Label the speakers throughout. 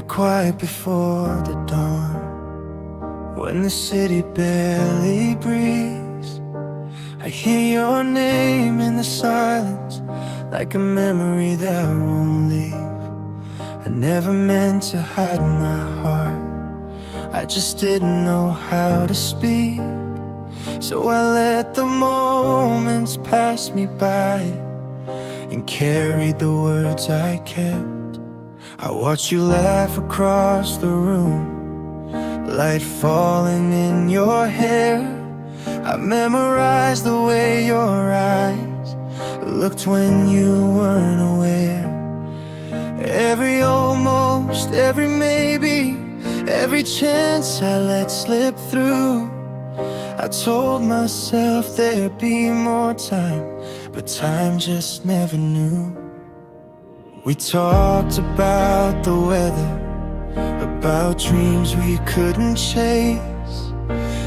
Speaker 1: quiet before the dawn, when the city barely breathes, I hear your name in the silence, like a memory that won't leave. I never meant to hide my heart, I just didn't know how to speak. So I let the moments pass me by and carried the words I kept. I watched you laugh across the room, light falling in your hair. I memorized the way your eyes looked when you weren't aware. Every almost, every maybe, every chance I let slip through, I told myself there'd be more time, but time just never knew. We talked about the weather, about dreams we couldn't chase,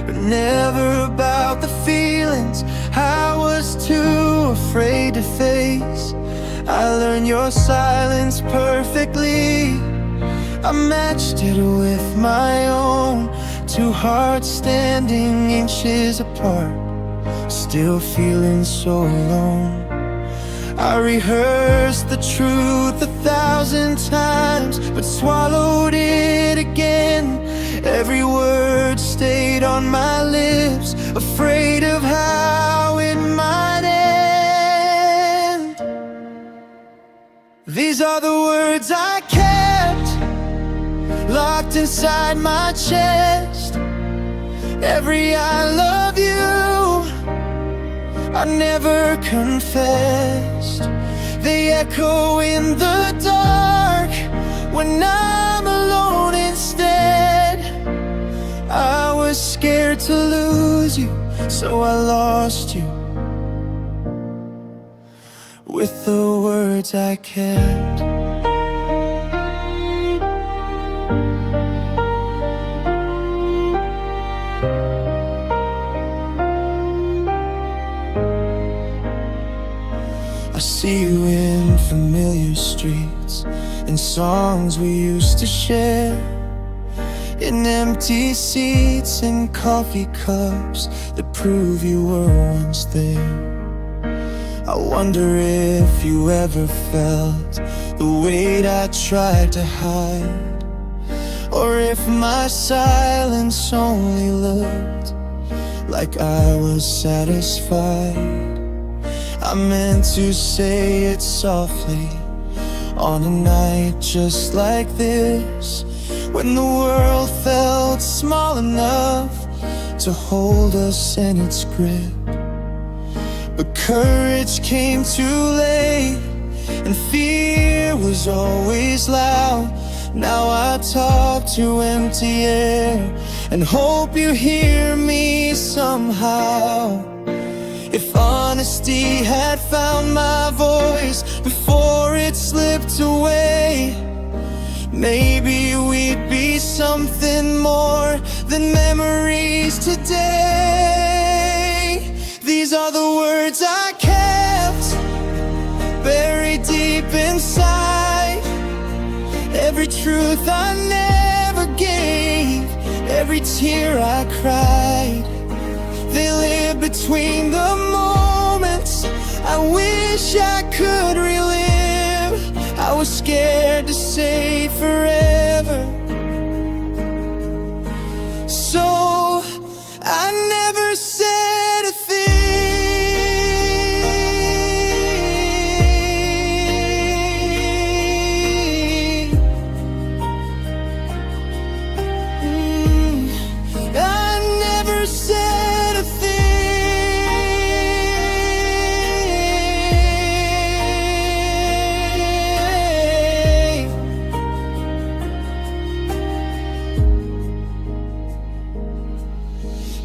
Speaker 1: but never about the feelings I was too afraid to face. I learned your silence perfectly, I matched it with my own. Two hearts standing inches apart, still feeling so alone. I rehearsed the truth 1,000 times, but swallowed it again. Every word stayed on my lips, afraid of how it might end. These are the words I kept, locked inside my chest. Every I love you I never confessed. They echo in the dark when I'm alone instead. I was scared to lose you, so I lost you with the words I kept. I see you in familiar streets, in songs we used to share, in empty seats, in coffee cups that prove you were once there. I wonder if you ever felt the weight I tried to hide, or if my silence only looked like I was satisfied. I meant to say it softly on a night just like this, when the world felt small enough to hold us in its grip. But courage came too late, and fear was always loud. Now I talk to empty air and hope you hear me somehow. If honesty had found my voice before it slipped away, maybe we'd be something more than memories today. These are the words I kept, buried deep inside. Every truth I never gave, every tear I cried, they live between the moments I wish I could relive. I was scared to say forever, so I never said a thing. I never said a thing.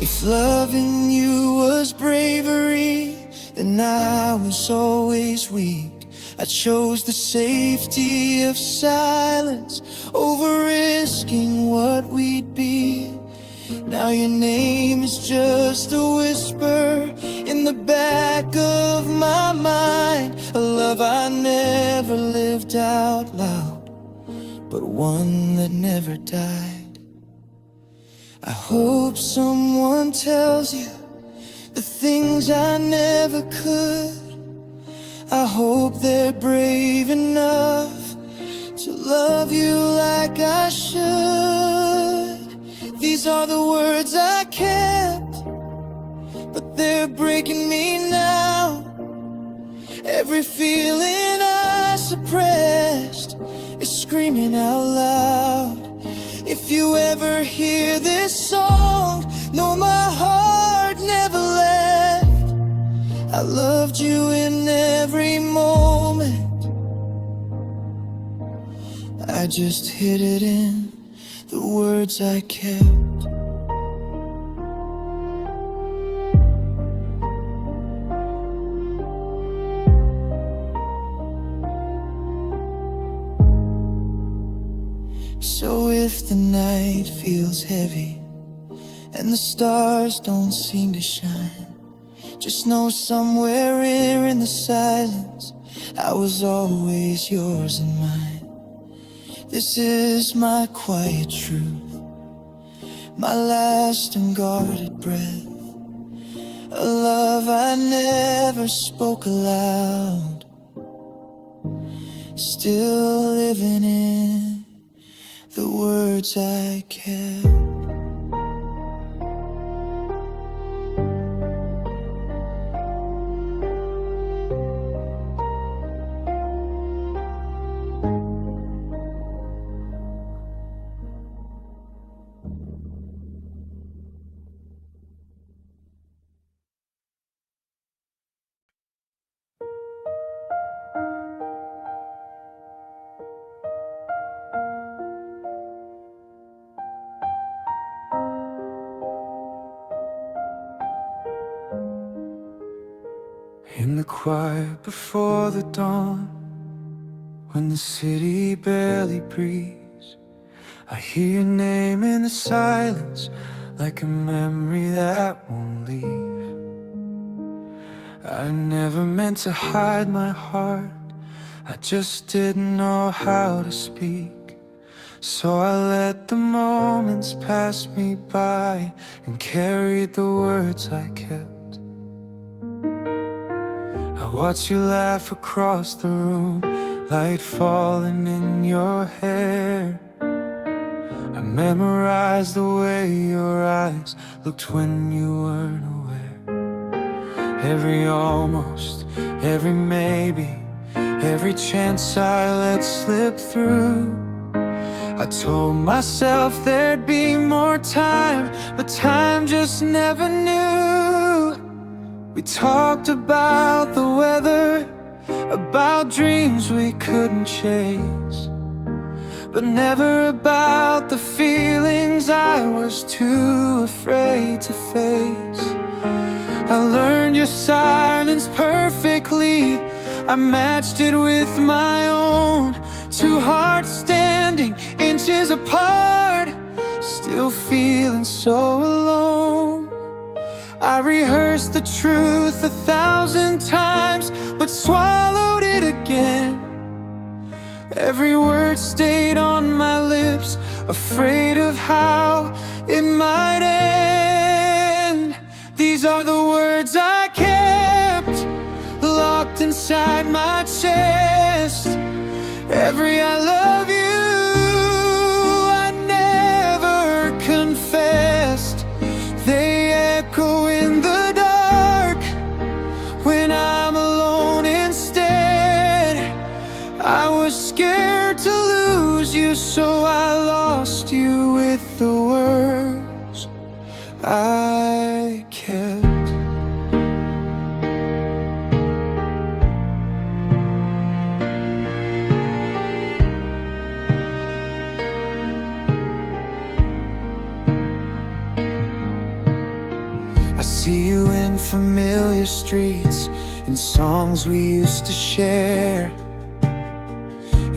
Speaker 1: If loving you was bravery, then I was always weak. I chose the safety of silence over risking what we'd be. Now your name is just a whisper in the back of my mind, a love I never lived out loud, but one that never died. I hope someone tells you the things I never could. I hope they're brave enough to love you like I should. These are the words I kept, but they're breaking me now. Every feeling I suppressed is screaming out loud. If you ever hear this song, know my heart never left. I loved you in every moment. I just hid it in the words I kept. So if the night feels heavy and the stars don't seem to shine, just know somewhere here in the silence I was always yours and mine. This is my quiet truth, my last unguarded breath, a love I never spoke aloud, still living in the words I kept. In the quiet before the dawn, when the city barely breathes, I hear your name in the silence, like a memory that won't leave. I never meant to hide my heart, I just didn't know how to speak. So I let the moments pass me by and carried the words I kept. I watch you laugh across the room, light falling in your hair. I memorized the way your eyes looked when you weren't aware. Every almost, every maybe, every chance I let slip through, I told myself there'd be more time, but time just never knew. We talked about the weather, about dreams we couldn't chase, but never about the feelings I was too afraid to face. I learned your silence perfectly, I matched it with my own. Two hearts standing inches apart, still feeling so alone. I rehearsed the truth 1,000 times, but swallowed it again. Every word stayed on my lips, afraid of how it might end. These are the words I kept, locked inside my chest. Every I love you I never confessed, they echo in the dark when I'm alone instead. I was scared to lose you, so I lost you with the words I kept. I see you in familiar streets, in songs we used to share,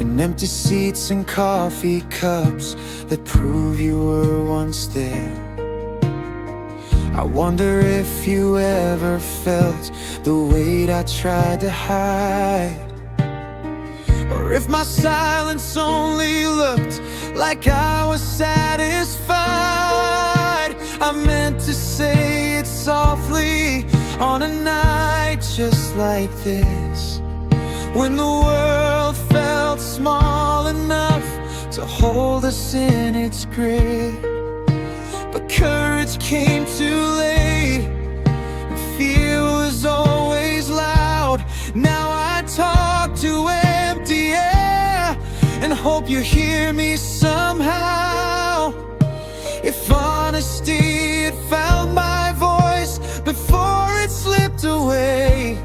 Speaker 1: in empty seats and coffee cups that prove you were once there. I wonder if you ever felt the weight I tried to hide, or if my silence only looked like I was satisfied. I meant to say it softly on a night just like this, when the world felt small enough to hold us in its grip. But courage came too late, and fear was always loud. Now I talk to empty air and hope you hear me somehow. If honesty had found my voice before it slipped away,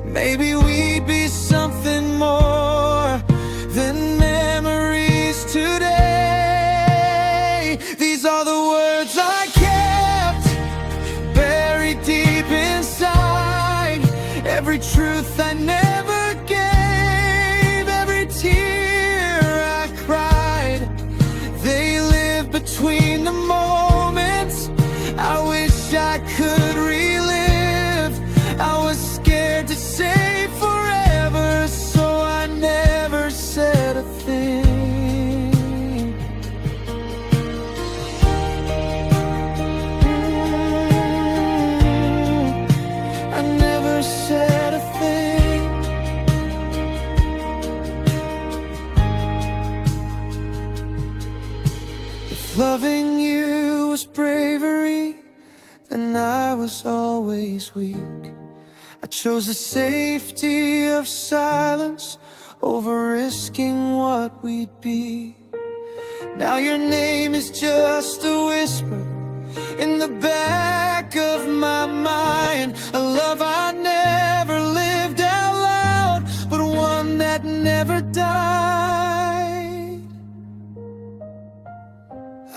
Speaker 1: maybe we'd be something more than memories today. These are the words I kept buried deep inside, every truth I never gave, every tear I cried. They live between the moments I wish I could relive. I was scared to say forever, so I never said a thing. I never said a thing. If loving you was bravery, then I was always weak. I chose the safety of silence over risking what we'd be. Now your name is just a whisper in the back of my mind, a love I never lived out loud, but one that never died.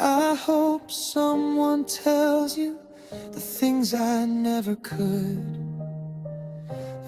Speaker 1: I hope someone tells you the things I never could.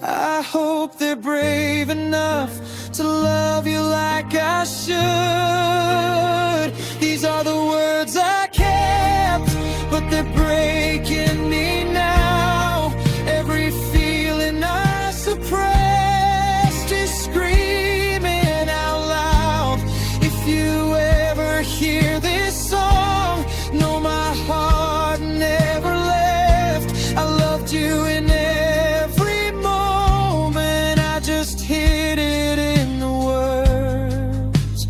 Speaker 1: I hope they're brave enough to love you like I should. These are the words I kept, but they're breaking me now. Every feeling I suppressed is screaming out loud. If you ever hear this song, know my heart never left. I loved you in every moment, I just hid it in the words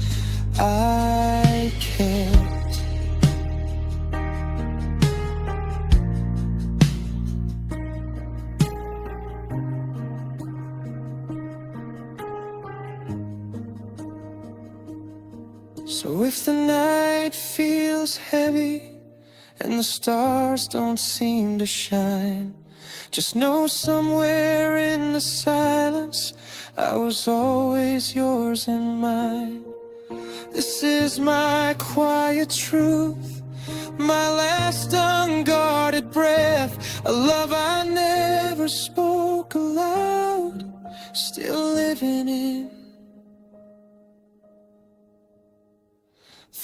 Speaker 1: I kept. So if the night feels heavy and the stars don't seem to shine, just know somewhere in the silence I was always yours and mine. This is my quiet truth, my last unguarded breath, a love I never spoke aloud, still living in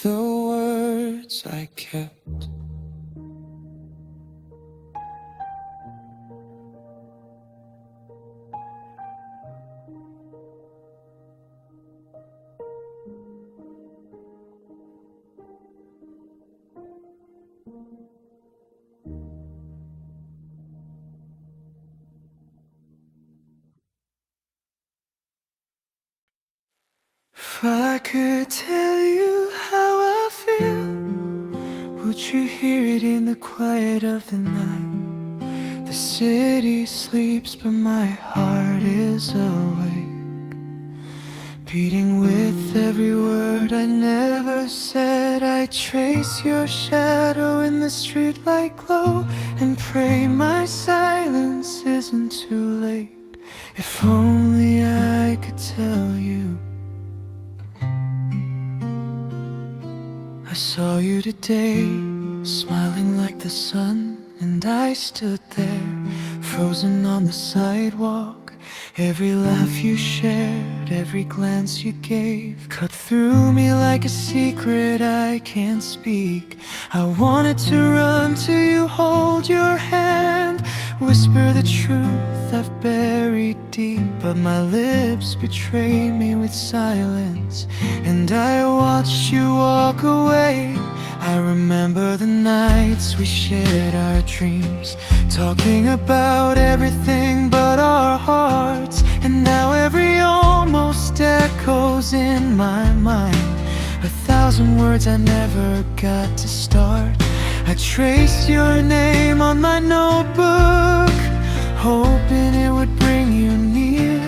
Speaker 1: the words I kept. If I could tell you how I feel, would you hear it in the quiet of the night? The city sleeps, but my heart is awake, beating with every word I never said. I trace your shadow in the streetlight glow and pray my silence isn't too late. If only I could tell you I saw you today, smiling like the sun, and I stood there, frozen on the sidewalk. Every laugh you shared, every glance you gave, cut through me like a secret I can't speak. I wanted to run to you, hold your hand, whisper the truth truth I've buried deep, but my lips betray me with silence. And I watched you walk away. I remember the nights we shared our dreams, talking about everything but our hearts. And now every almost echoes in my mind, 1,000 words I never got to start. I traced your name on my notebook, hoping it would bring you near.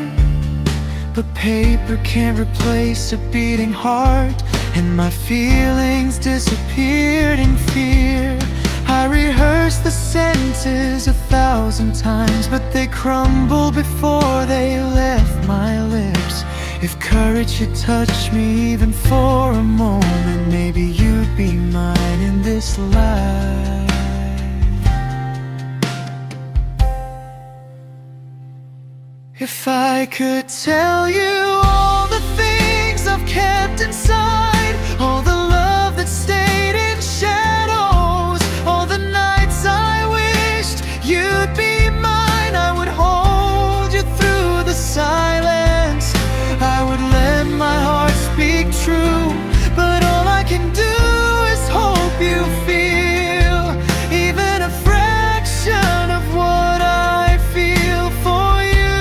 Speaker 1: But paper can't replace a beating heart, and my feelings disappeared in fear. I rehearsed the sentences 1,000 times, but they crumbled before they left my lips. If courage had touched me even for a moment, maybe you'd be mine in this life. If I could tell you all the things I've kept inside, all the love that stayed in shadows, all the nights I wished you'd be mine, I would hold you through the silence. I would let my heart speak true, but all I can do is hope you feel even a fraction of what I feel for you.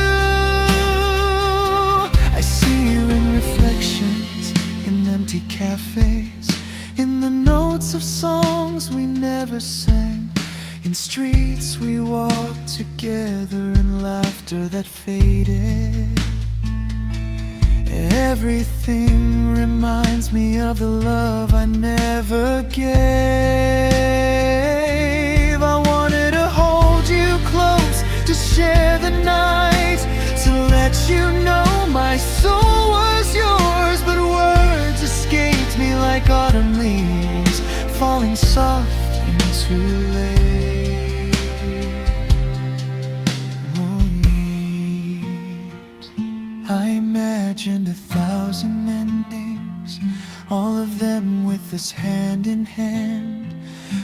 Speaker 1: I see you in reflections, in empty cafes, in the notes of songs we never sang, in streets we walked together, in laughter that faded. Everything reminds me of the love I never gave. I wanted to hold you close, to share the night, to let you know my soul was yours. But words escaped me like autumn leaves, falling soft into late. I imagined 1,000 endings, all of them with us hand in hand.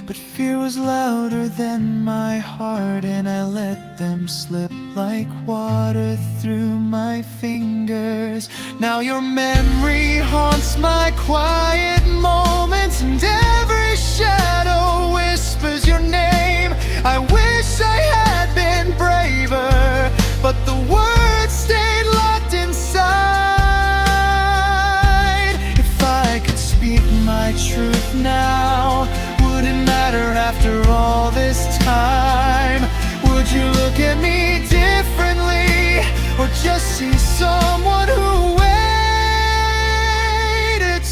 Speaker 1: But fear was louder than my heart, and I let them slip like water through my fingers. Now your memory haunts my quiet moments, and every shadow whispers your name. I wish I had been braver, but the words stayed locked inside. If I could speak my truth now, would it matter after all this time? Would you look at me differently, or just see someone who waited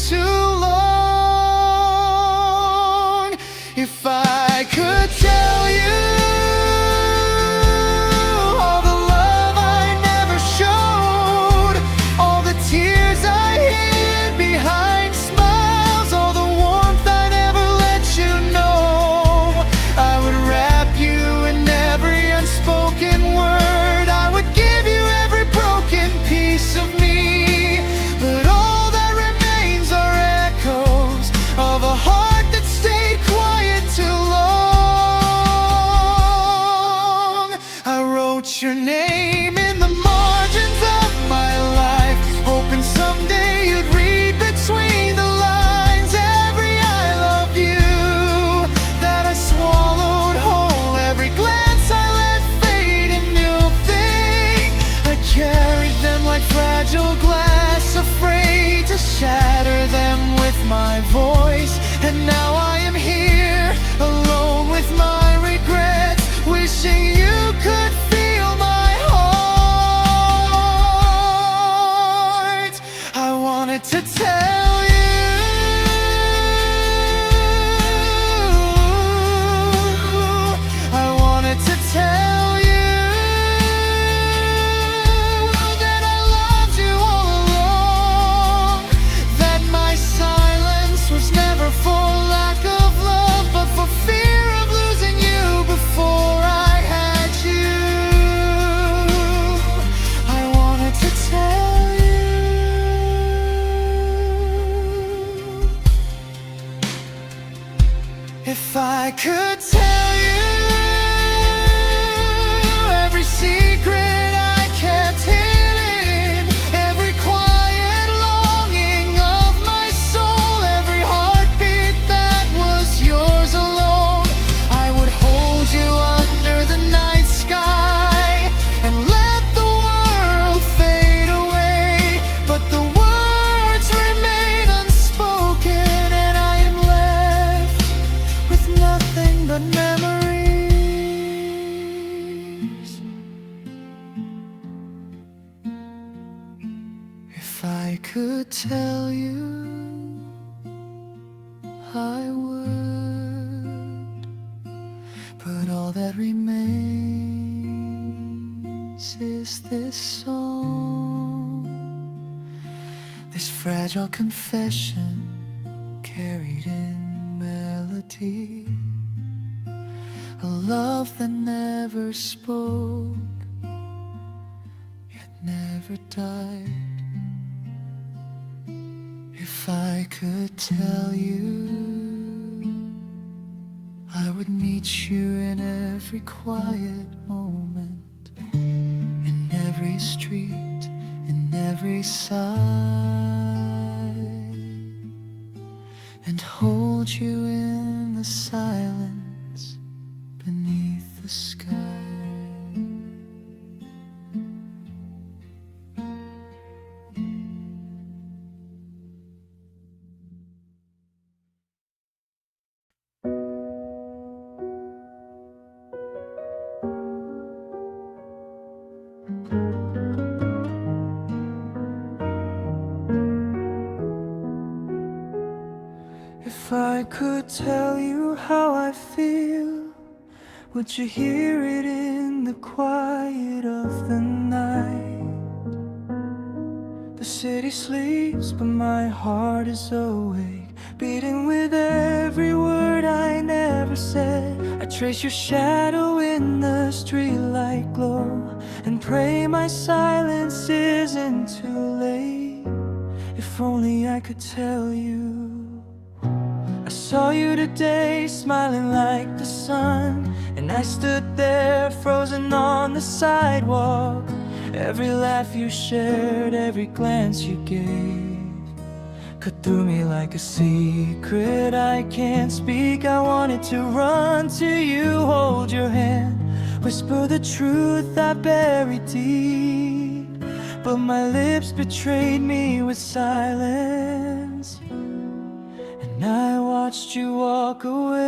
Speaker 1: too long? If I could tell you all the love I never showed, all the tears I hid behind smiles, all the warmth I never let you know, I would wrap you in every unspoken word. I would give you every broken piece of me, but all that remains are echoes of a heart that stayed quiet too long. I wrote your name in the margins of my life, hoping someday you'd read between the lines. Every I love you that I swallowed whole, every glance I let fade, a new thing. I carried them like fragile glass, afraid to shatter them with my voice. And now I am here, alone with my regrets, wishing you could feel my heart. I wanted to tell you, I wanted to tell you that I loved you all along, that my silence was never for lack of love, but for fear of losing you before I had you. I wanted to tell you. If I could tell you every secret tell you, I would, but all that remains is this song, this fragile confession carried in melody, a love that never spoke, yet never died. If I could tell you, I would meet you in every quiet moment, in every street, in every side, and hold you in the silence beneath the sky. If I could tell you how I feel, would you hear it in the quiet of the night? The city sleeps, but my heart is awake, beating with every word I never said. I trace your shadow in the streetlight glow, and pray my silence isn't too late. If only I could tell you, I saw you today, smiling like the sun, and I stood there, frozen on the sidewalk. Every laugh you shared, every glance you gave, cut through me like a secret I can't speak. I wanted to run to you, hold your hand, whisper the truth I buried deep, but my lips betrayed me with silence, and I watched you walk away.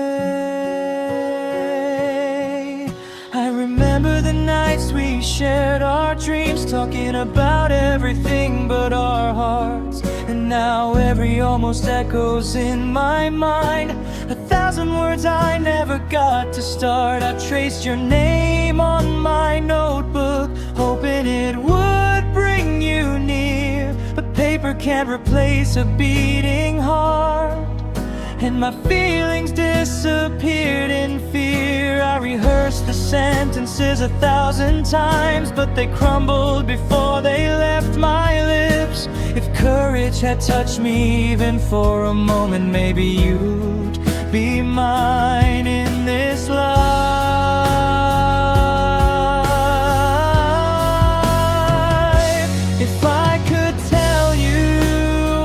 Speaker 1: I remember the nights we shared our dreams, talking about everything but our hearts. And now every almost echoes in my mind, 1,000 words I never got to start. I traced your name on my notebook, hoping it would bring you near, but paper can't replace a beating heart, and my feelings disappeared in fear. I rehearsed the sentences 1,000 times, but they crumbled before they left my lips. If courage had touched me even for a moment, maybe you'd be mine in this life. If I could tell you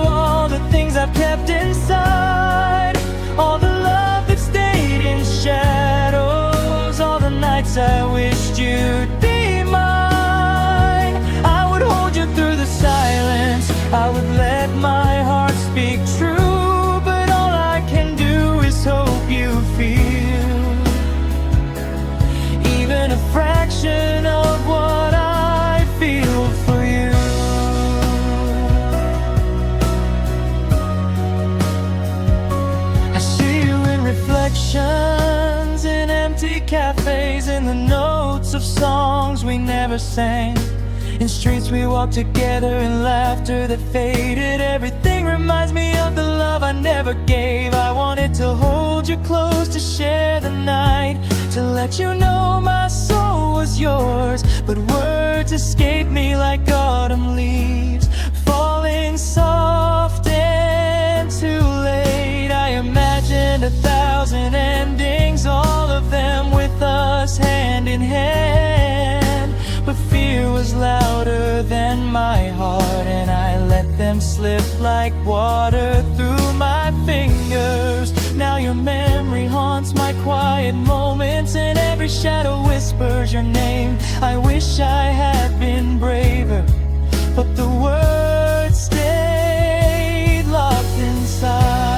Speaker 1: all the things I've kept inside, all the love that stayed in shadows, all the nights I wished you'd be mine, I would hold you through the silence, I would let my heart speak true, but all I can do is hope you feel even a fraction of what I feel for you. Reflections in empty cafes, in the notes of songs we never sang, in streets we walked together, in laughter that faded. Everything reminds me of the love I never gave. I wanted to hold you close, to share the night, to let you know my soul was yours, but words escaped me like autumn leaves, falling soft and too late. I imagined 1,000 endings, all of them with us hand in hand, but fear was louder than my heart, and I let them slip like water through my fingers. Now your memory haunts my quiet moments, and every shadow whispers your name. I wish I had been braver, but the words stayed locked inside.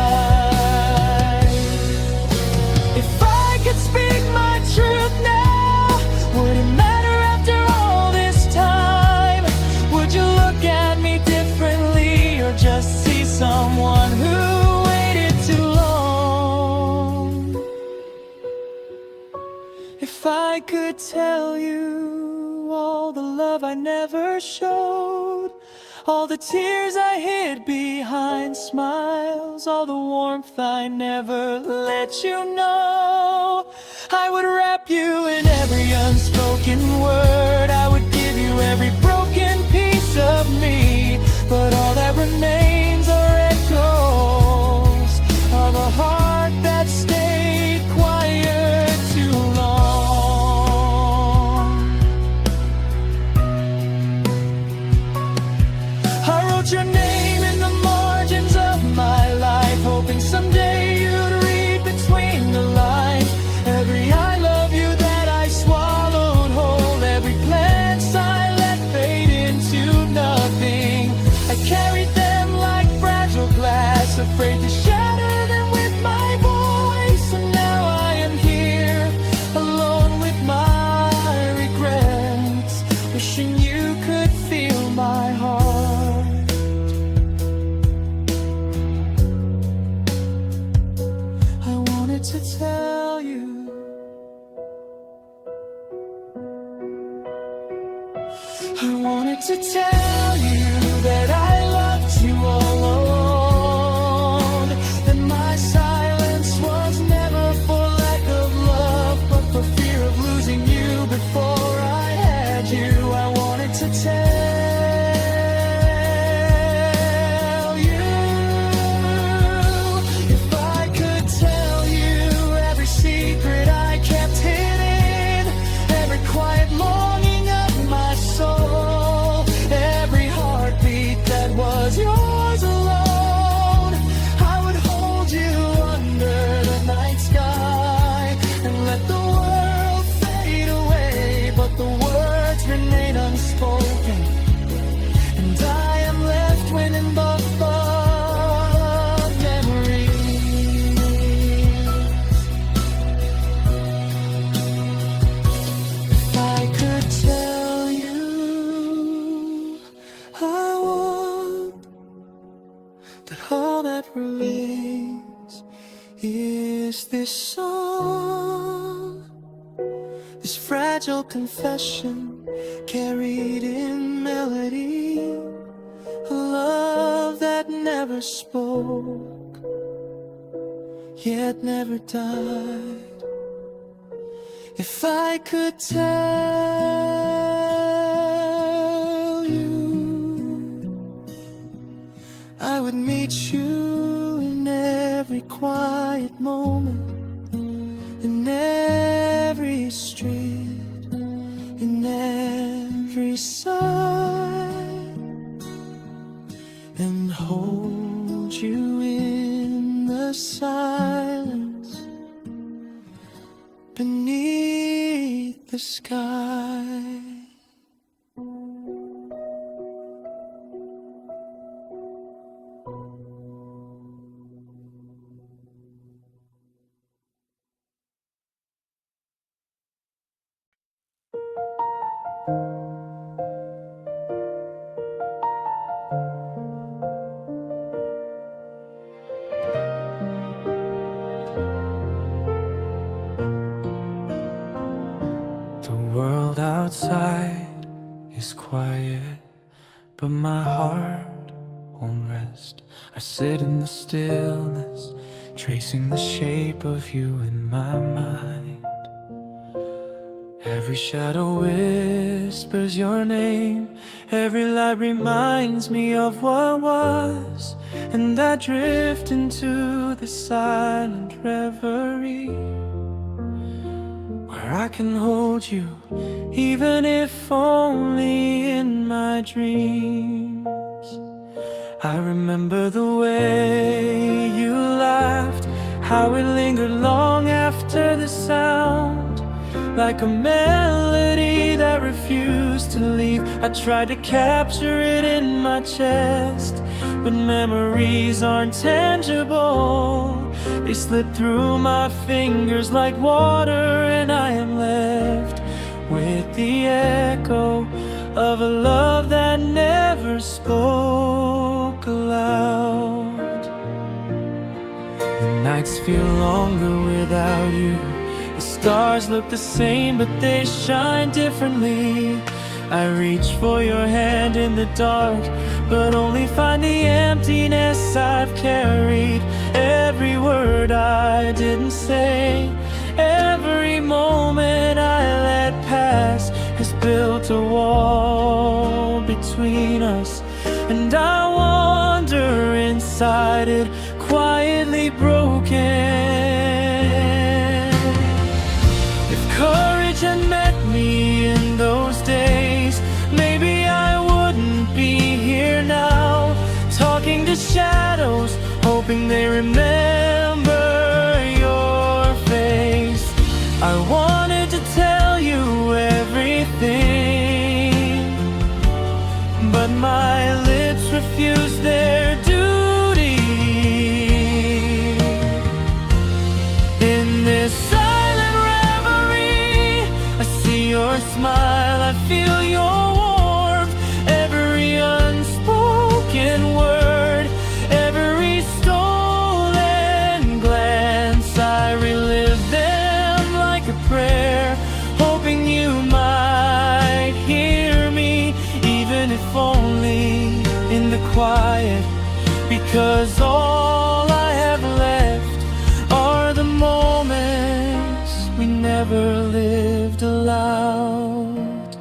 Speaker 1: If I could speak my truth now, would it matter after all this time? Would you look at me differently, or just I could tell you all the love I never showed, all the tears I hid behind smiles, all the warmth I never let you know, I would wrap you in every unspoken word. I would give you every broken piece of me, but all that remains are echoes of a heart that stayed quiet too long. I wrote your name in the margins of my life, hoping someday you'd read between the lines. Every I love you that I swallowed whole, every glance I let fade into nothing, I carried them like fragile glass, afraid to shatter them with my voice. And now I am here, alone with my regrets, wishing you could feel my heart. I wanted to tell you, I wanted to tell you that I loved you all alone, that my silence was never for lack of love, but for fear of losing you before I had you. I wanted to tell you, if I could tell you every secret I kept hidden, every quiet longing of my soul, every heartbeat that was yours alone, I would hold you under the night sky and let the world fade away, but the words remain unspoken, and I am left winning both of memories. If I could tell you, I want that all that remains is this song, this fragile confession carried in melody, a love that never spoke, yet never died. If I could tell you, I would meet you in every quiet moment, in every street, in every sight, and hold you in the silence beneath the sky. The world outside is quiet, but my heart won't rest. I sit in the stillness, tracing the shape of you in my mind. Every shadow whispers your name, every light reminds me of what was, and I drift into the silent reverie, where I can hold you, even if only in my dreams. I remember the way you laughed, how it lingered long after the sound, like a melody that refused to leave. I tried to capture it in my chest, but memories aren't tangible. They slip through my fingers like water, and I am left with the echo of a love that never spoke aloud. The nights feel longer without you, The stars look the same, but they shine differently. I reach for your hand in the dark, but only find the emptiness I've carried. Every word I didn't say, every moment I let pass, has built a wall between us. And I wander inside it, quietly broken. If courage had met me in those days, maybe I wouldn't be here now, talking to shadows, hoping they remember your face. I wanted to tell you everything, but my lips refused their duty. In this silent reverie, I see your smile, I feel your warmth. Every unspoken word, every stolen glance, I relive them like a prayer, hoping you might hear me, even if only in the quiet. Because all I have left are the moments we never lived aloud.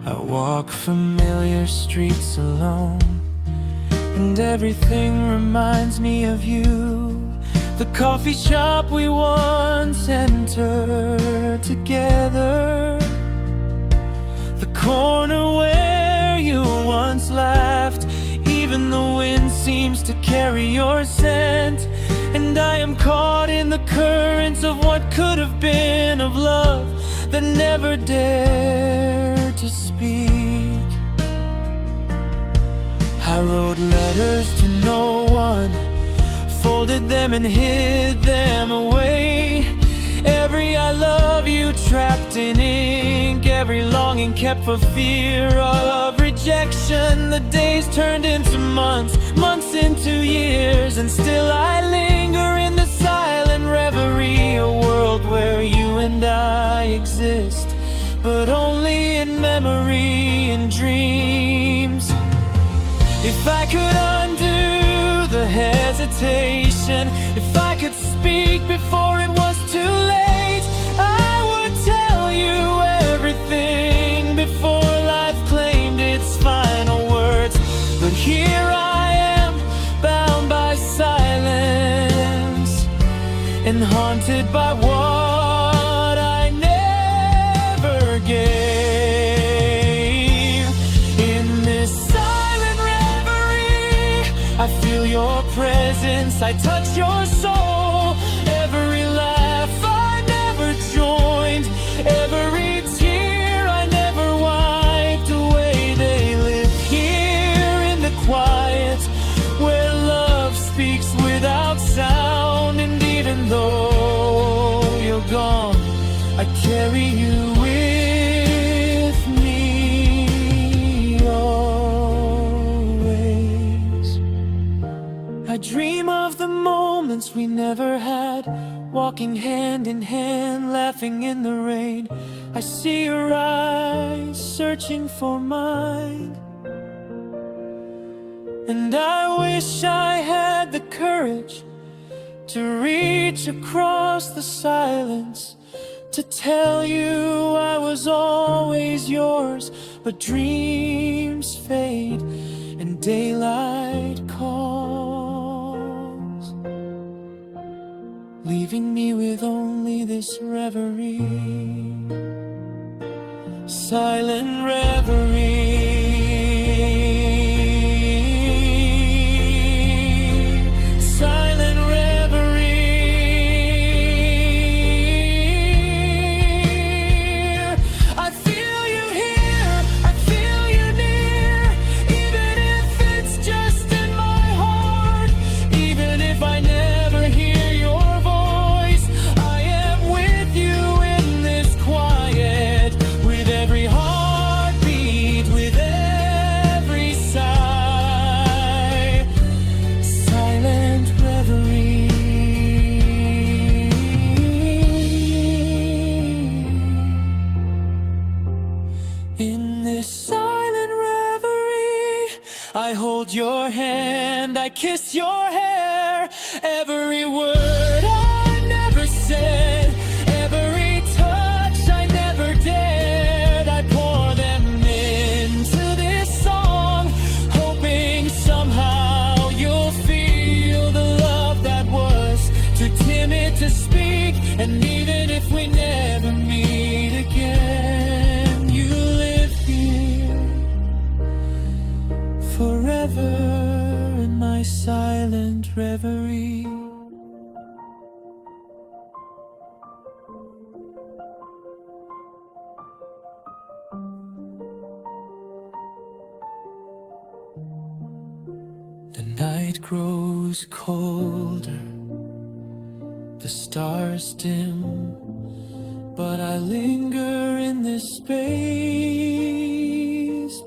Speaker 1: I walk familiar streets alone, and everything reminds me of you. The coffee shop we once entered together, the corner where you once laughed. Even the wind seems to carry your scent, and I am caught in the currents of what could have been, of love that never dared to speak. I wrote letters to no one, folded them and hid them away. Every I love you trapped in ink, every longing kept for fear of rejection. The days turned into months, months into years, and still I linger in the silent reverie. A world where you and I exist, but only in memory and dreams. If I could undo the hesitation, if I could speak before it was too late, I would tell you everything before life claimed its final words. But here I am, bound by silence, and haunted by what I never gave. In this silent reverie, I feel your presence, I touch your soul. Every laugh I never joined, every tear I never wiped away, they live here in the quiet, where love speaks without sound. And even though you're gone, I carry you with me always. I dream of the moments we never had, walking hand in hand, laughing in the rain. I see your eyes searching for mine, and I wish I had the courage to reach across the silence, to tell you I was always yours. But dreams fade and daylight calls, leaving me with only this reverie, silent reverie. With every heartbeat, with kiss your hair. Every word I never said, every touch I never dared, I pour them into this song, hoping somehow you'll feel the love that was too timid to speak. And even if we never meet again, you live here forever in my silent reverie. The night grows colder, the stars dim, but I linger in this space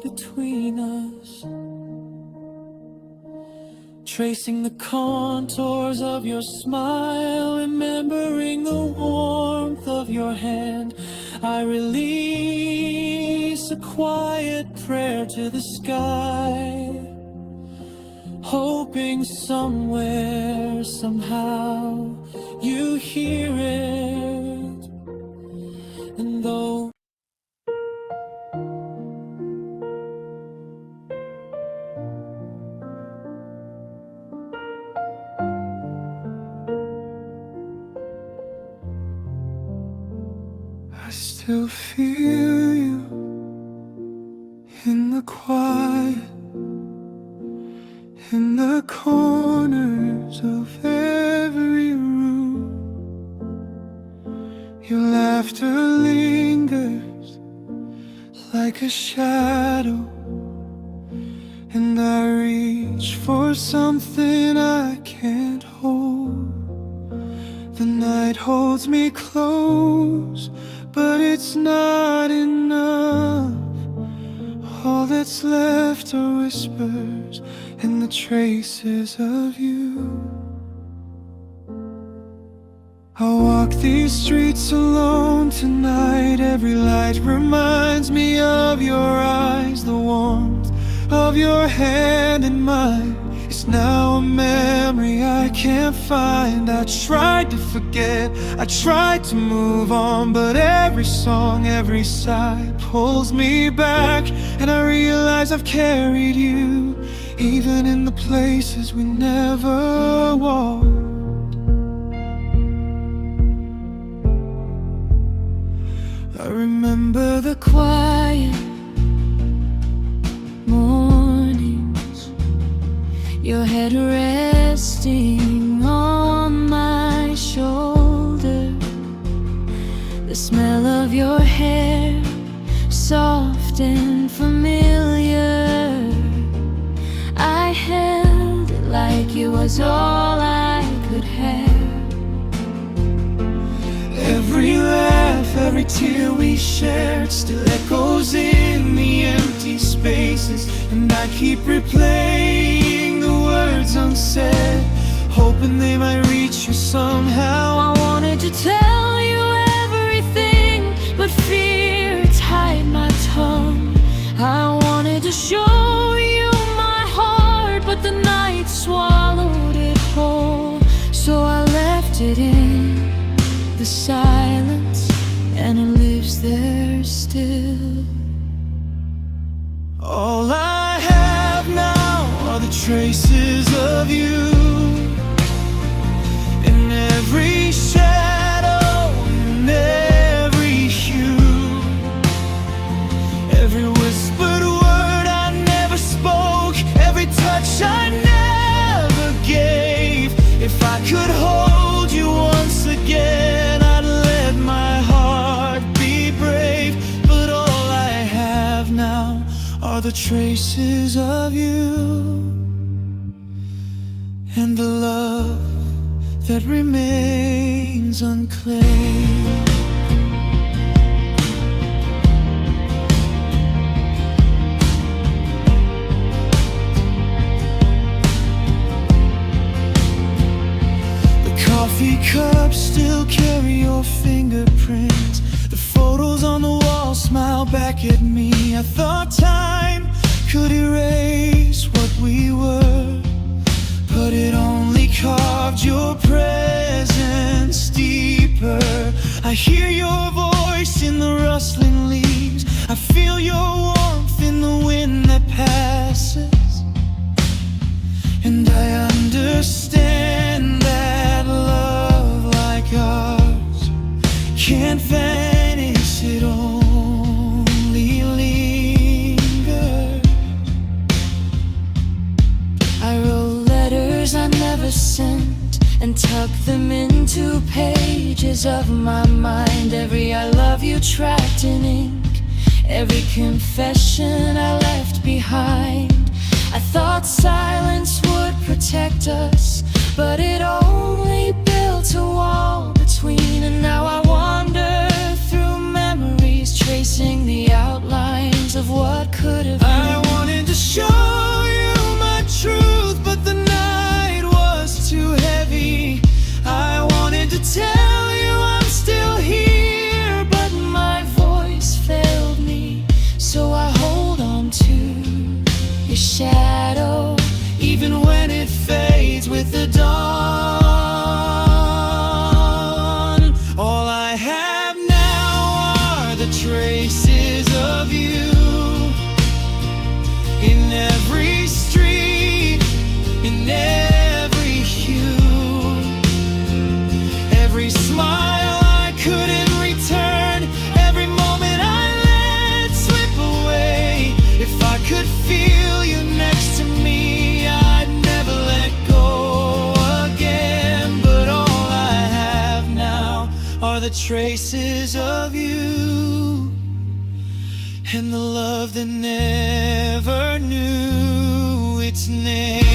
Speaker 1: between us, tracing the contours of your smile, remembering the warmth of your hand. I release a quiet prayer to the sky, hoping somewhere, somehow, you hear it. And though I still feel you in the quiet, in the corners of every room. Your laughter lingers like a shadow, and I reach for something I can't hold. The night holds me close, but it's not enough. All that's left are whispers and the traces of you. I'll walk these streets alone tonight. Every light reminds me of your eyes. The warmth of your hand in mine is now a memory I can't find. I tried to forget, I tried to move on, but every song, every sigh pulls me back. And I realize I've carried you, even in the places we never walked. I remember the quiet mornings, your head resting on my shoulder, the smell of your hair, soft and familiar. I held it like it was all I could have. Every laugh, every tear we shared still echoes in the empty spaces, and I keep replaying the words unsaid, hoping they might reach you somehow. I wanted to tell you everything, but fear tied my tongue. I wanted to show you my heart, but the night swallowed it whole. So I left it in the silence, and it lives there still. All I have now are the traces of you, in every shadow, in every hue, every whispered word I never spoke, every touch I never gave. If I could hold you once again, I'd let my heart be brave. But all I have now are the traces of you, and the love that remains unclaimed. Coffee cups still carry your fingerprints. The photos on the wall smile back at me. I thought time could erase what we were, hear your voice in the rustling leaves. I feel your warmth in the wind that passes. And I understand that love like ours can't vanish, it only lingers. I wrote letters I never sent and tucked them into pages of my mind. Every I love you trapped in ink, every confession I left behind. I thought silence would protect us, but it only built a wall between. And now I wander through memories, tracing the outlines of what could have been. I wanted to show you my truth, but the night was too heavy. I wanted to tell you I'm still here, but my voice failed me. So I hold on to your shadow, even when it fades with the dawn. All I have now are the traces of you in every street, in every hue, every smile I couldn't return, every moment I let slip away. If I could feel you next to me, I'd never let go again. But all I have now are the traces of you, and the love that never knew its name.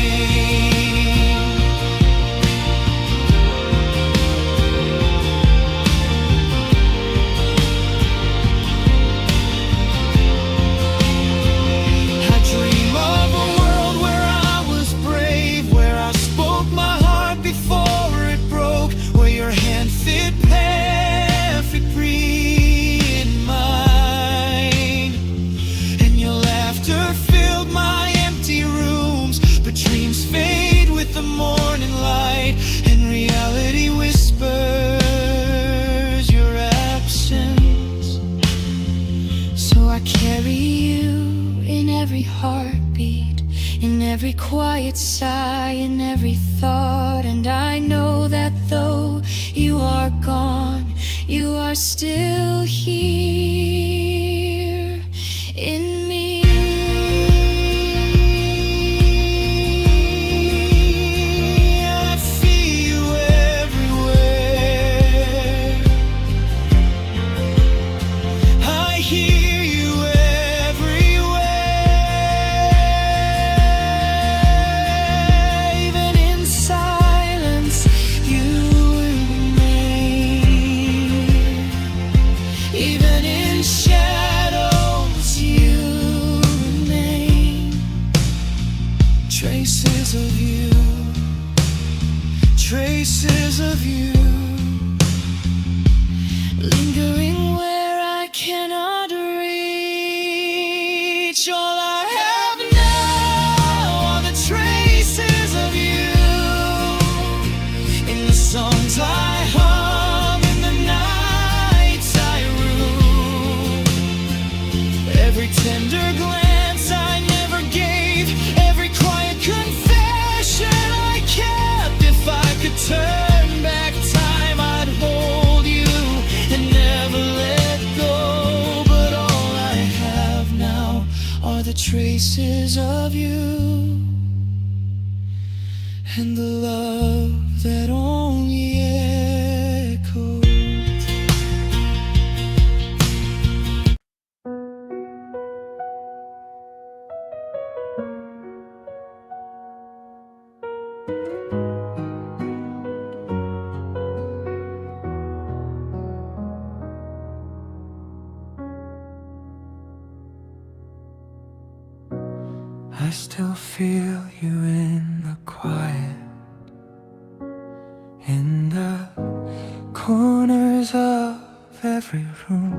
Speaker 1: Heartbeat, in every quiet sigh, in every thought. And I know that though you are gone, you are still here in me. I feel you everywhere. I hear you. Traces of you, traces of you, lingering where I cannot reach. All I have now are the traces of you, in the songs I hum, in the nights I rue, every tender glance I never gave, every quiet confession I kept. If I could turn back time, I'd hold you and never let go. But all I have now are the traces of you, and the love that only echoes. I still feel you in the quiet, in the corners of every room.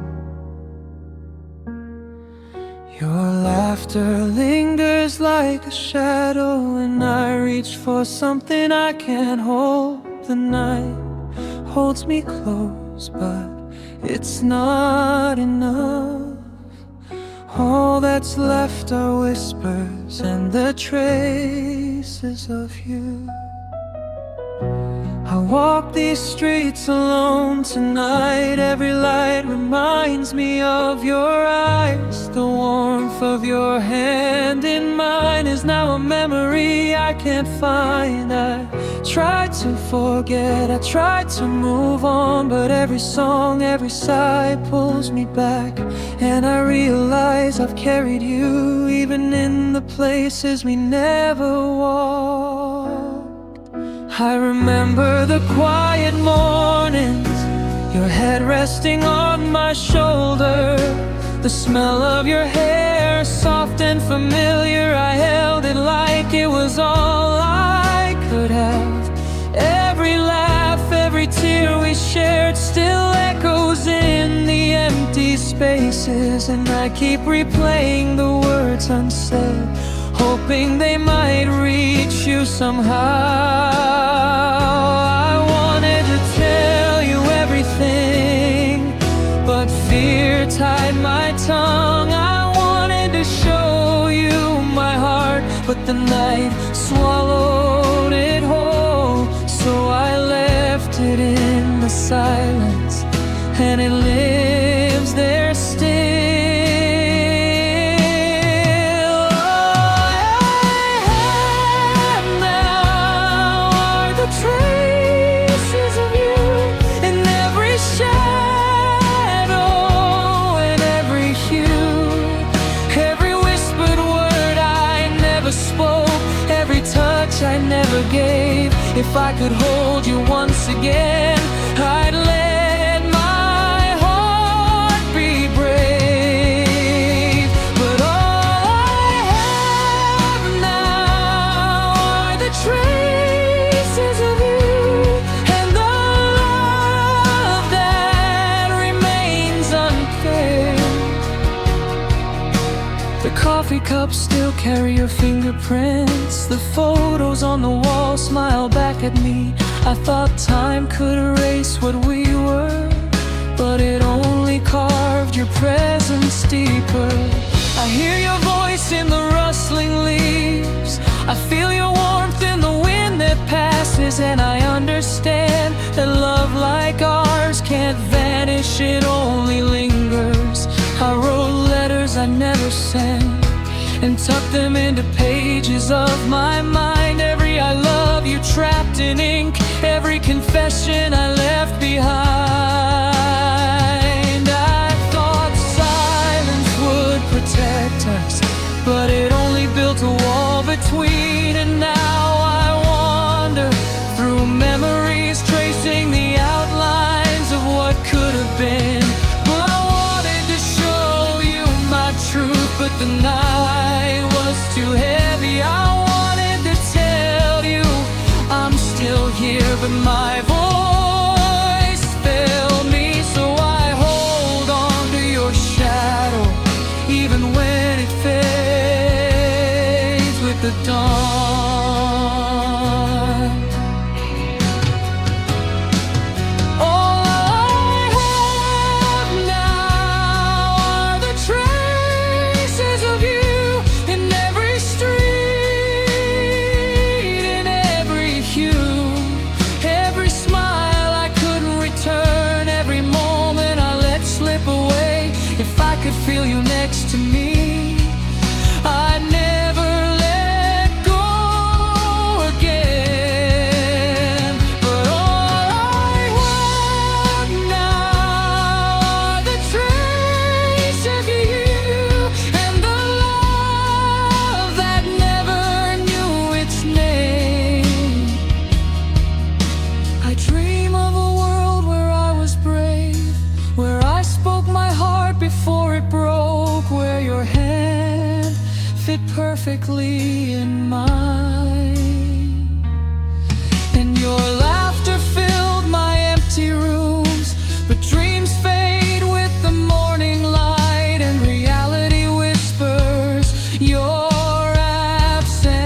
Speaker 1: Your laughter lingers like a shadow, and I reach for something I can't hold. The night holds me close, but it's not enough. All that's left are whispers and the traces of you. I walk these streets alone tonight. Every light reminds me of your eyes. The warmth of your hand in mine is now a memory I can't find. I tried to forget, I tried to move on, but every song, every sigh pulls me back. And I realize I've carried you even in the places we never walked. I remember the quiet mornings, your head resting on my shoulder, the smell of your hair, soft and familiar. I held it like it was all I could have. Every laugh, every tear we shared still echoes in the empty spaces. And I keep replaying the words unsaid, hoping they might reach you somehow. I wanted to tell you everything, but fear tied my tongue. I wanted to show you my heart, but the night swallowed it whole. So I left it in the silence, and it lives there still. I never gave. If I could hold you once again, I'd let my heart be brave. But all I have now are the traces of you, and the love that remains unfailing. The coffee cups still carry your fingerprints. The photos on the wall smile back at me. I thought time could erase what we were, but it only carved your presence deeper. I hear your voice in the rustling leaves. I feel your warmth in the wind that passes. And I understand that love like ours can't vanish, it only lingers. I wrote letters I never sent and tucked them into pages of my mind. Every I love you trapped in ink, every confession I left behind. I thought silence would protect us, but it only built a wall between. And now I wander through memories, tracing the outlines of what could have been. But I wanted to show you my truth, but the night was too heavy. I wanted to tell you I'm still here, but my voice failed me. So I hold on to your shadow, even when it fades with the dawn. Feel you next to me, I'd never let go again. But all I have now are the traces of you, and the love that never knew its name. I dream of a world where I was brave, where I spoke my heart before it broke, where your hand fit perfectly in mine, and your laughter filled my empty rooms. But dreams fade with the morning light, and reality whispers your absence.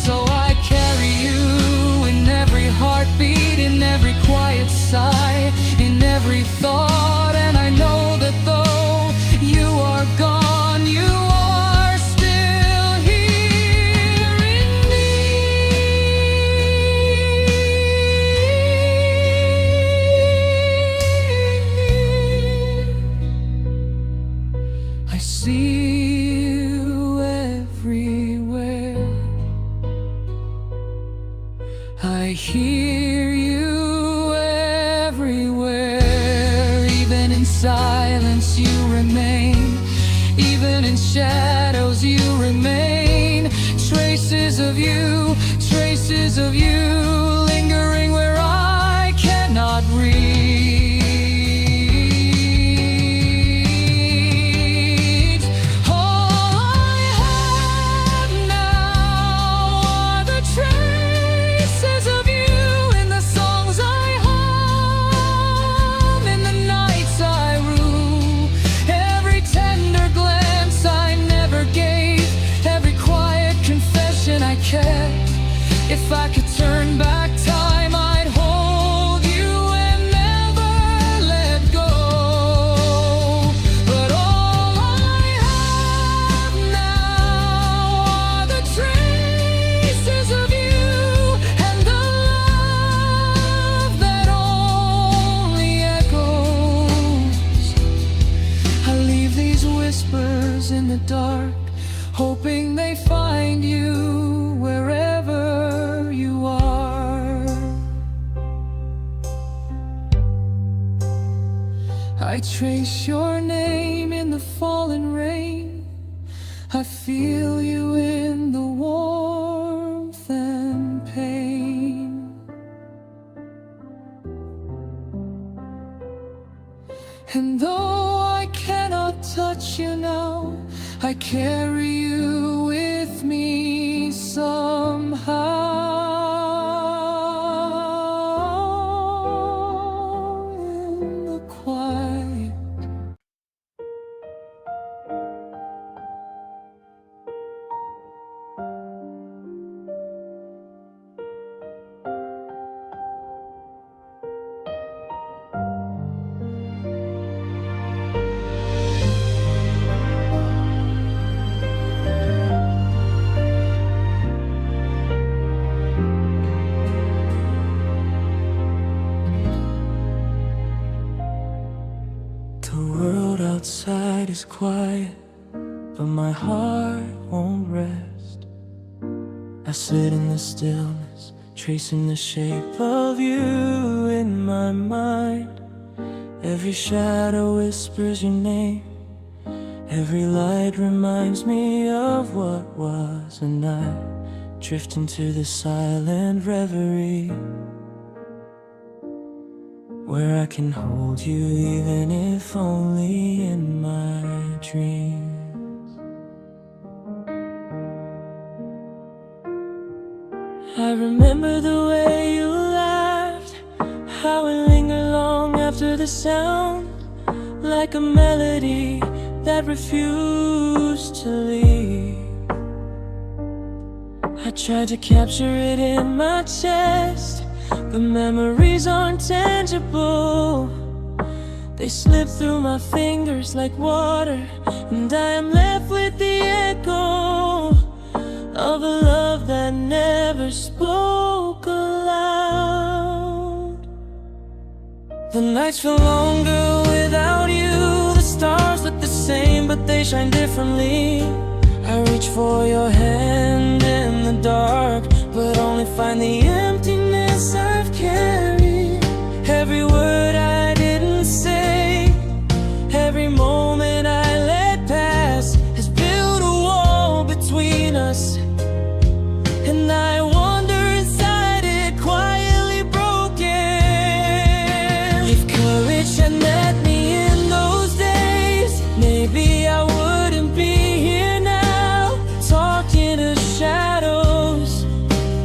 Speaker 1: So I carry you in every heartbeat, in every quiet sigh, every thought, and I know that though you are gone, you are still here in me. I see you everywhere, I hear you everywhere. Even in silence you remain, even in shadows you remain. Traces of you, lingering where I cannot reach. All I have now are the traces of you in the songs I hum, in the nights I rue, every tender glance I never gave, every quiet confession I kept. If I could turn back time, I'd hold you and never let go. But all I have now are the traces of you and the love that only echoes. I leave these whispers in the dark, hoping they find you wherever you are. I trace your name in the fallen rain, I feel you in the warmth and pain. And though I cannot touch you now, I carry you with me somehow. In the quiet, the world outside is quiet, but my heart won't rest. I sit in the stillness, tracing the shape of you in my mind. Every shadow whispers your name, every light reminds me of what was, and I drift into the silent reverie, where I can hold you even if only in my dreams. I remember the way you laughed, how it lingered long after the sound, like a melody that refused to leave. I tried to capture it in my chest, but memories aren't tangible. They slip through my fingers like water, and I am left with the echo of a love that never spoke aloud. The nights feel longer without you. The stars look the same, but they shine differently. I reach for your hand in the dark, but only find the emptiness I've carried. Every word I didn't say, every moment I let pass, has built a wall between us, and I wander inside it, quietly broken. If courage had met me in those days, maybe I wouldn't be here now, talking to shadows,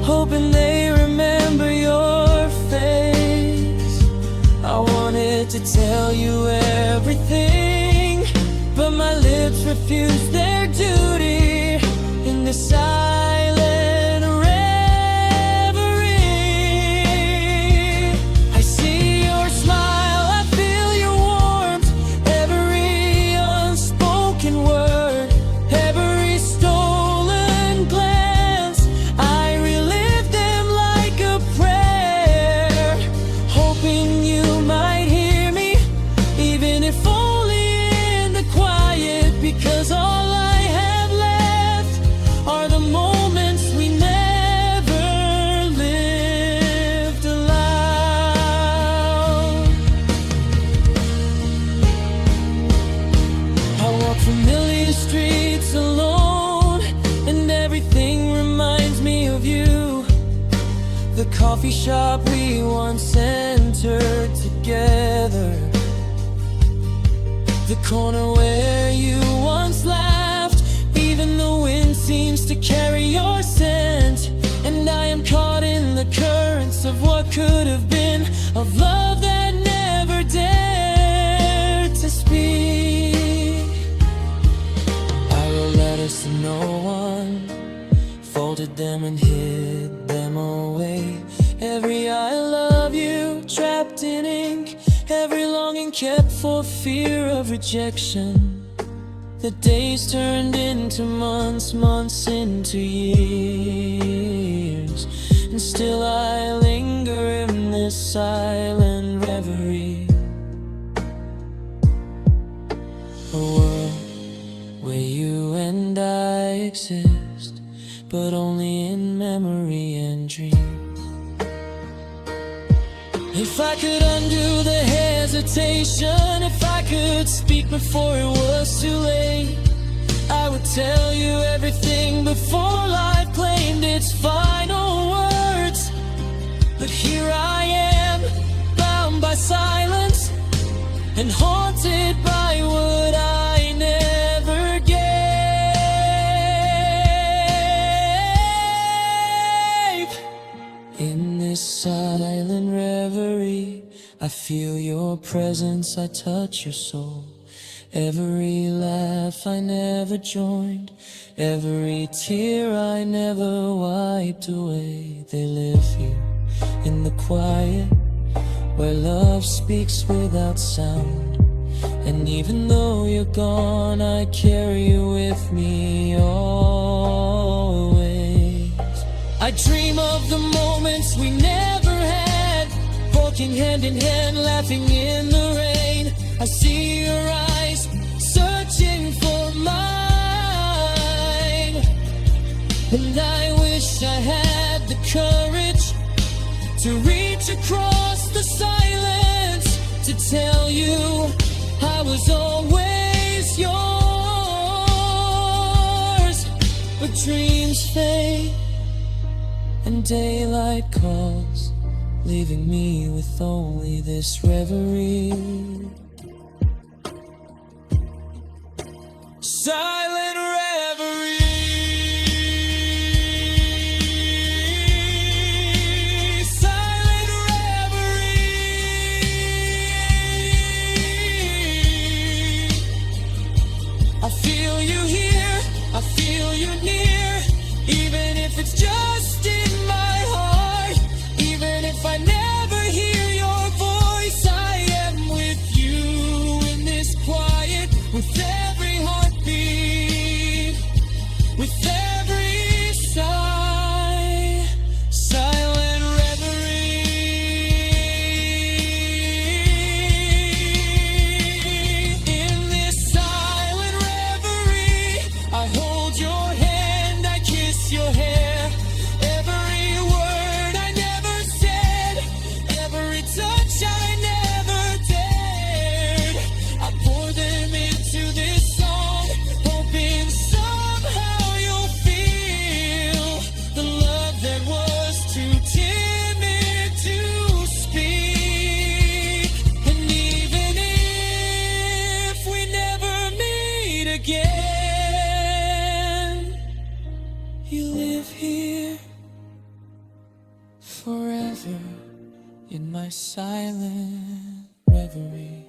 Speaker 1: hoping they remember your face. I wanted to tell you everything, but my lips refused their duty in the silent reverie. I see your smile, I feel coffee shop we once entered together, the corner where you once laughed. Even the wind seems to carry your scent, and I am caught in the currents of what could have been, of love that never dared to speak. I wrote letters to no one, folded them and hid them away. Every I love you trapped in ink, every longing kept for fear of rejection. The days turned into months, months into years, and still I linger in this silent reverie. A world where you and I exist, but only in memory and dreams. If I could undo the hesitation, if I could speak before it was too late, I would tell you everything before life claimed its final words. But here I am, bound by silence and haunted by what I never gave. In this silent reverie, I feel your presence, I touch your soul. Every laugh I never joined, every tear I never wiped away, they live here in the quiet, where love speaks without sound. And even though you're gone, I carry you with me always. I dream of the moments we never had, walking hand in hand, laughing in the rain. I see your eyes searching for mine, and I wish I had the courage to reach across the silence, to tell you I was always yours. But dreams fade and daylight calls, leaving me with only this reverie. Silent reverie. Silent reverie. I feel you here, I feel you near, even if it's just in my heart. Even if I never hear your voice, I am with you in this quiet, with every heartbeat, with every sigh. Silent reverie. In this silent reverie, I hold your hand, I kiss your hair. Every word I never said, every touch I never dared, I pour them into this song, hoping somehow you'll feel the love that was too timid to speak. And even if we never meet again, you live here forever in my silent reverie.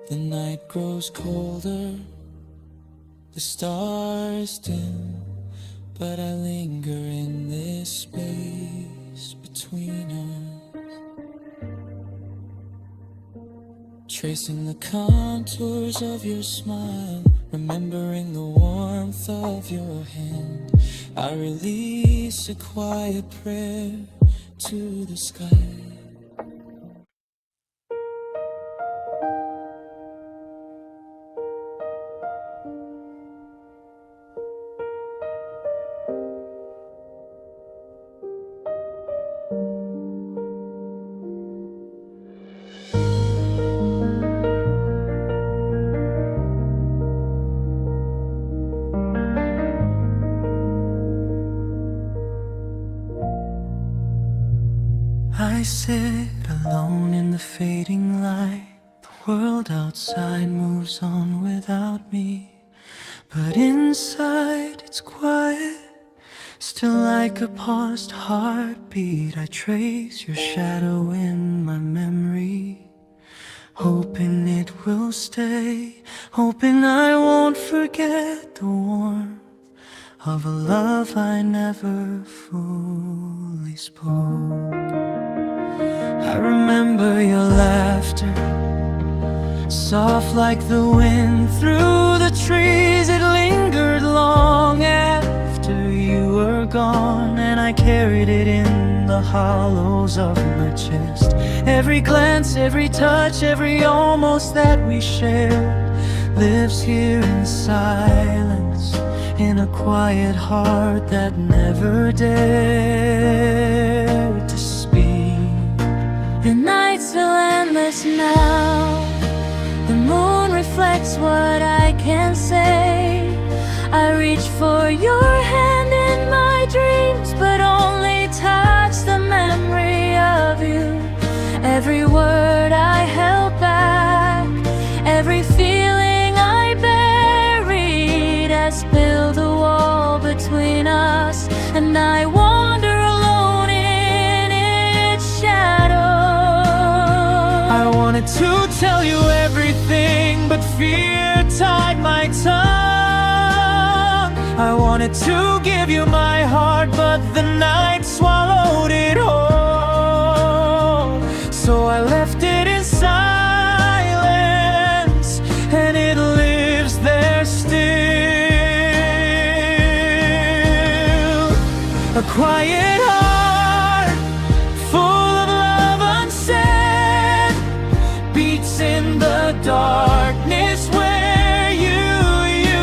Speaker 1: The night grows colder, the stars dim, but I linger in this space between us, tracing the contours of your smile, remembering the warmth of your hand. I release a quiet prayer to the sky. I sit alone in the fading light. The world outside moves on without me, but inside it's quiet. Still like a paused heartbeat, I trace your shadow in my memory, hoping it will stay, hoping I won't forget the warmth of a love I never fully spoke. I remember your laughter, soft like the wind through the trees. It lingered long after you were gone, and I carried it in the hollows of my chest. Every glance, every touch, every almost that we shared lives here in silence, in a quiet heart that never dared to speak.
Speaker 2: The nights feel endless now. The moon reflects what I can say. I reach for your hand in my dreams, but only touch the memory of you. Every word I held back, every feeling I buried has built a wall between us, and I wander alone in its shadow.
Speaker 1: I wanted to tell you everything, but fear tied my tongue. I wanted to give you my heart, but the night swallowed it whole. So I left it in silence, and it lives there still. A quiet heart, full of love unsaid, beats in the darkness where you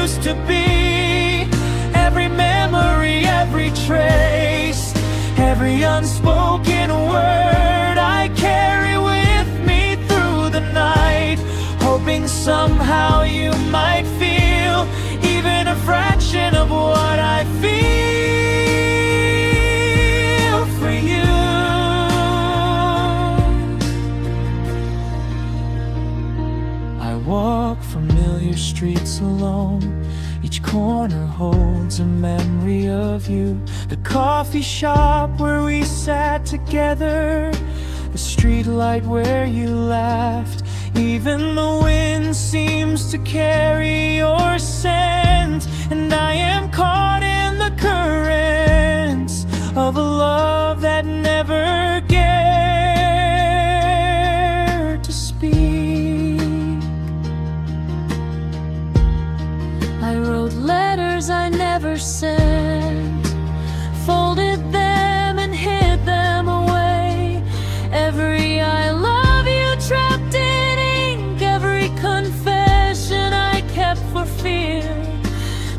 Speaker 1: used to be. Every memory, every trace, every unspoken word I carry with me through the night, hoping somehow you might feel even a fraction of what I feel for you. I walk familiar streets alone. Each corner holds a memory of you. The coffee shop where we sat together, the street light where you laughed. Even the wind seems to carry your scent, and I am caught in the currents of a love that never dared to speak.
Speaker 2: I wrote letters I never sent, folded them and hid them away. Every I love you trapped in ink, every confession I kept for fear.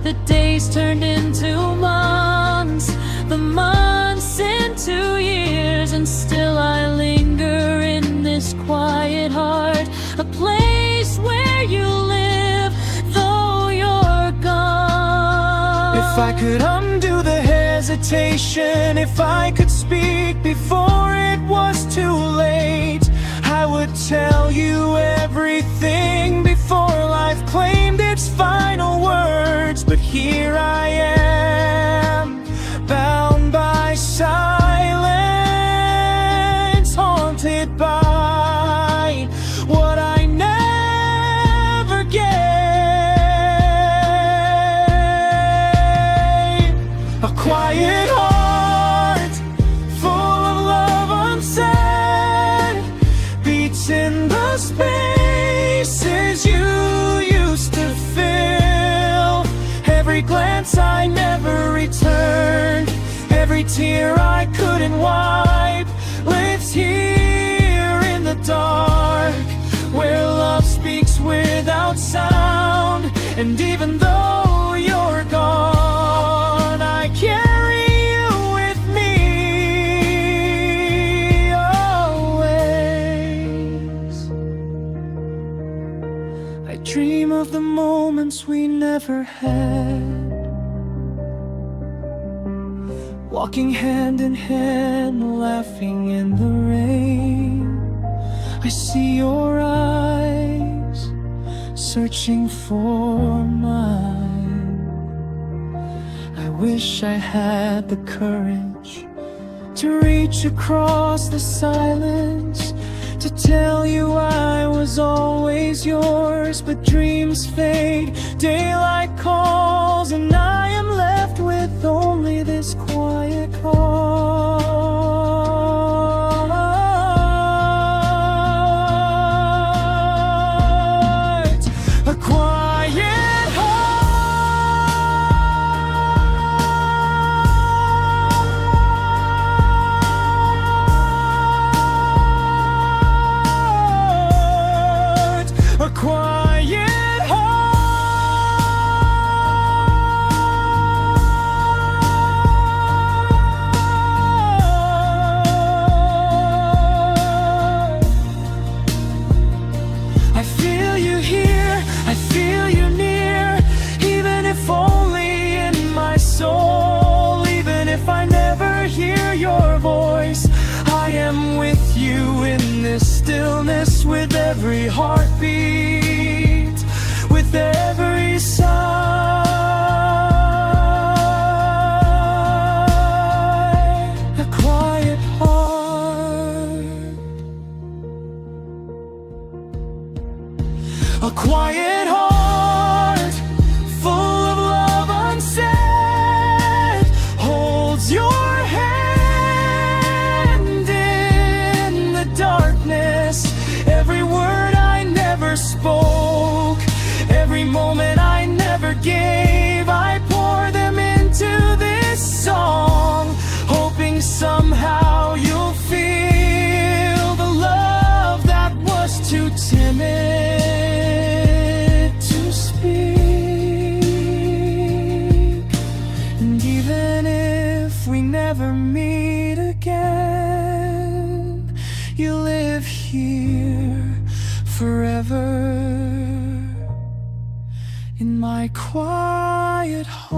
Speaker 2: The days turned into months, the months into years, and still I linger in this quiet heart, a place where you live, though you're gone.
Speaker 1: If I could undo the hesitation, if I could speak before it was too late, I would tell you everything before life claimed its final words. But here I am, bound by silence, haunted by what I never gave. A quiet heart, full of love unsaid, beats in the spaces you used to fill. Every glance I never returned, every tear I couldn't wipe, lives here in the dark, where love speaks without sound. And even though you're gone, I carry you with me always. I dream of the moments we never had, walking hand in hand, laughing in the rain. I see your eyes searching for mine. I wish I had the courage to reach across the silence, to tell you I was always yours. But dreams fade, daylight calls, and I am left with only this quiet heart. A quiet heart. A quiet heart. I feel you here, I feel you near, even if only in my soul. Even if I never hear your voice, I am with you in this stillness, with every heartbeat, with every sigh. A quiet heart. A quiet heart, full of love unsaid, holds your hand in the darkness. Every word I never spoke, every moment I never gave, I pour them into this song, hoping somehow you'll feel the love that was too timid to speak. And even if we never meet again, you live here forever in my quiet heart.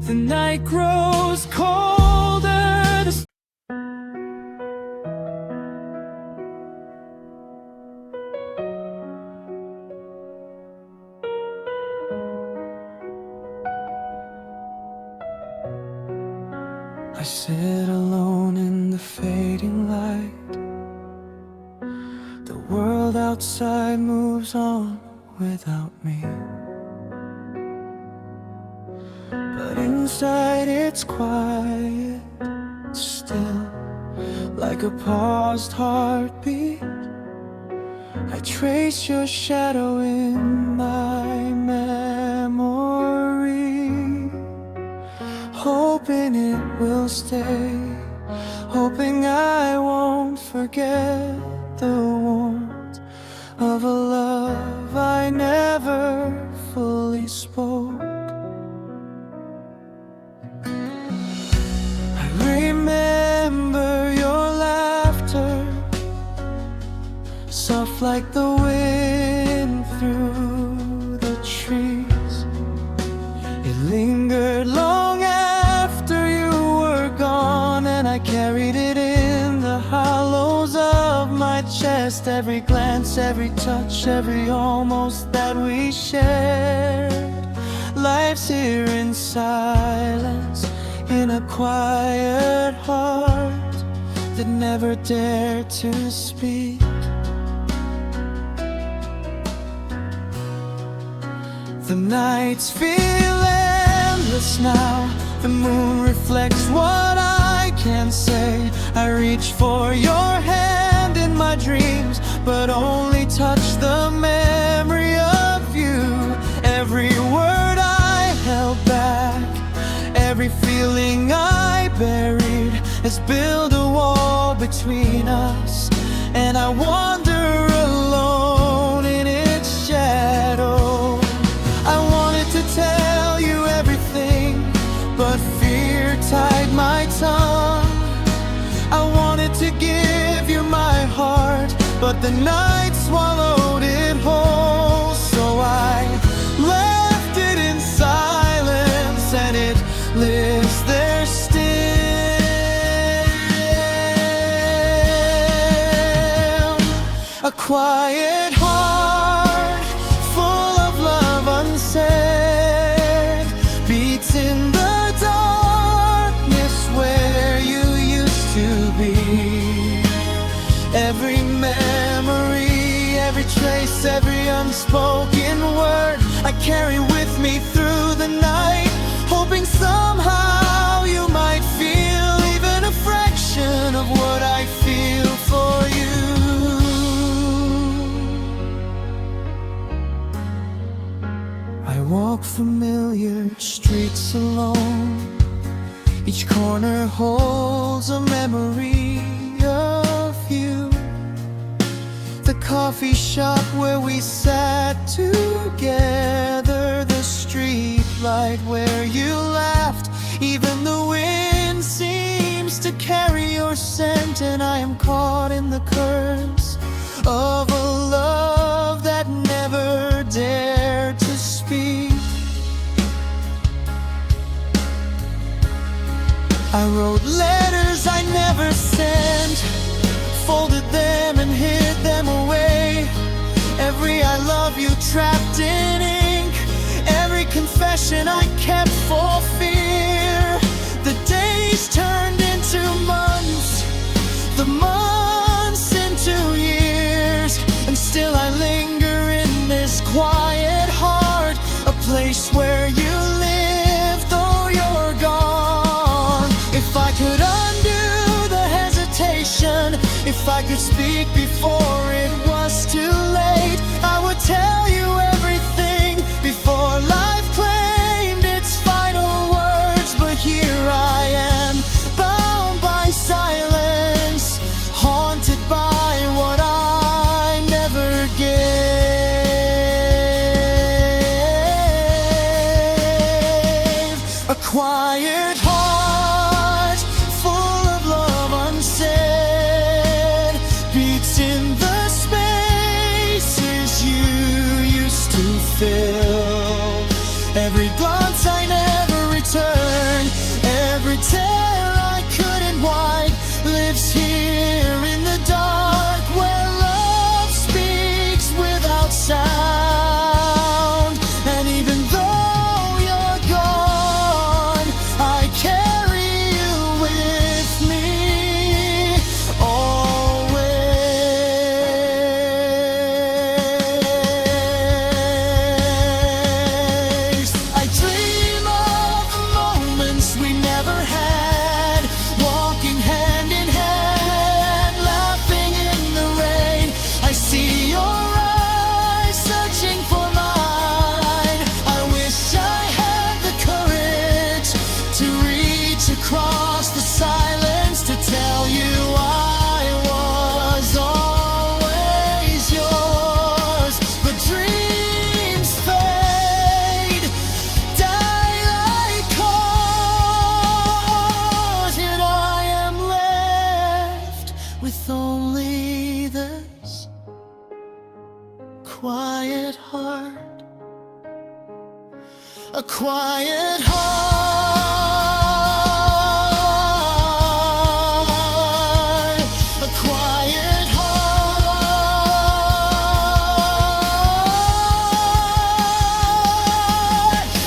Speaker 1: The night grows colder, the I sit alone in the fading light. The world outside moves on without me, but inside it's quiet, still, like a paused heartbeat. I trace your shadow in my memory, hoping it will stay, hoping I won't forget the warmth of a love I never fully spoke. I remember your laughter, soft like the wind through the trees. It lingered long after you were gone, and I carried it in the hollows of my chest. Every glance, every touch, every almost that we shared. Life's here in silence, in a quiet heart that never dared to speak. The nights feel endless now, the moon reflects what I can say. I reach for your hand in my dreams, but only touch the memory of you. Every word I held back, every feeling I buried, has built a wall between us, and I wander alone in its shadow. I wanted to tell you everything, but fear tied my tongue. I wanted to give you my heart, but the night swallowed it whole. So I left it inside quiet heart full of love unsaid beats in the darkness where you used to be. Every memory, every trace, every unspoken word I carry with me through the night, hoping somehow you might feel even a fraction of what I feel for you. I walk familiar streets alone. Each corner holds a memory of you. The coffee shop where we sat together, the street light where you laughed. Even the wind seems to carry your scent, and I am caught in the currents of a love that never dared to speak. I wrote letters I never sent, folded them and hid them away. Every I love you trapped in ink, every confession I kept for fear. The days turned into months, the months into years, and still I linger in this quiet heart, a place where you live though you're gone. If I could undo the hesitation, if I could speak before it was too late, I would tell you everything before life claimed its final words. But here I am, bound by silence, haunted by what I never gave. A quiet heart full of love unsaid beats in the spaces you used to fill. Every glance I never returned, every tear I couldn't wipe, lives here in the dark where love speaks without sound. And even though you're gone, I carry you with me always. I dream of the moments we never had, walking hand in hand, laughing in the rain. I see your eyes searching for mine. I wish I had the courage to reach across the silence to tell you I was always yours. But dreams fade, die like cars, yet I am left with only this quiet heart, a quiet heart, a quiet heart.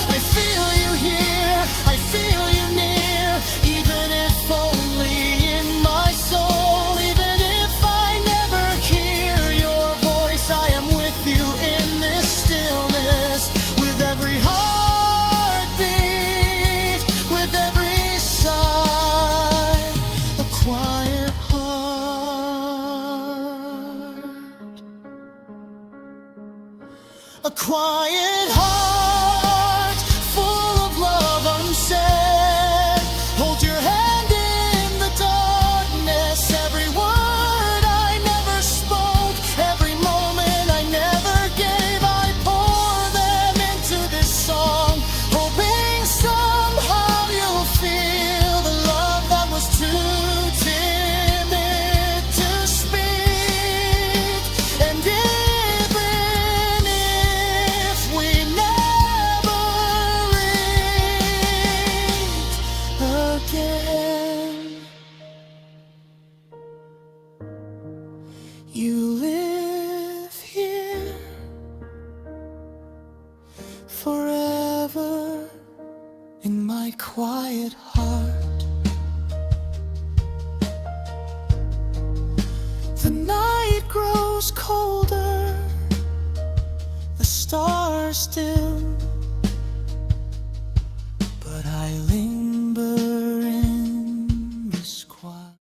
Speaker 1: I feel you here, I feel you near, even if only in my soul. Even if I never hear your voice, I am with you in this stillness. With every heartbeat, with every sigh, a quiet heart, a quiet heart full of love unsaid. Hold your hand in the darkness, every word I never spoke, every moment I never gave, I pour them into this song, hoping somehow you'll feel the love that was too timid to speak. And even if we in my quiet heart. The night grows colder, the stars dim,